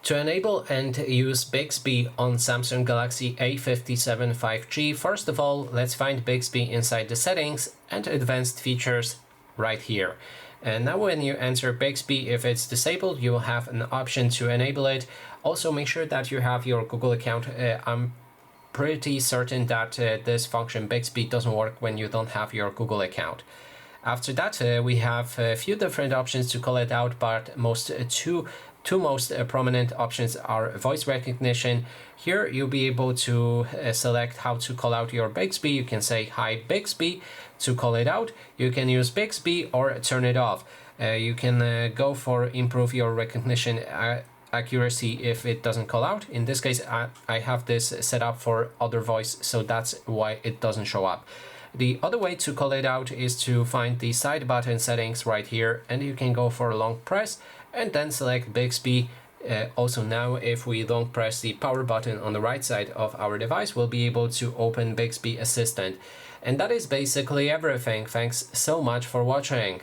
To enable and use Bixby on Samsung Galaxy A57 5G, first of all, let's find Bixby inside the settings and advanced features right here. And now when you enter Bixby, if it's disabled, you will have an option to enable it. Also make sure that you have your Google account. I'm pretty certain that this function Bixby doesn't work when you don't have your Google account. After that, we have a few different options to call it out, but two most prominent options are voice recognition. Here you'll be able to select how to call out your Bixby. You can say hi Bixby to call it out. You can use Bixby or turn it off. You can go for improve your recognition accuracy if it doesn't call out. In this case, I have this set up for other voice, so that's why it doesn't show up. The other way to call it out is to find the side button settings right here, and you can go for a long press and then select Bixby. Also now, if we don't press the power button on the right side of our device, we'll be able to open Bixby Assistant. And that is basically everything. Thanks so much for watching.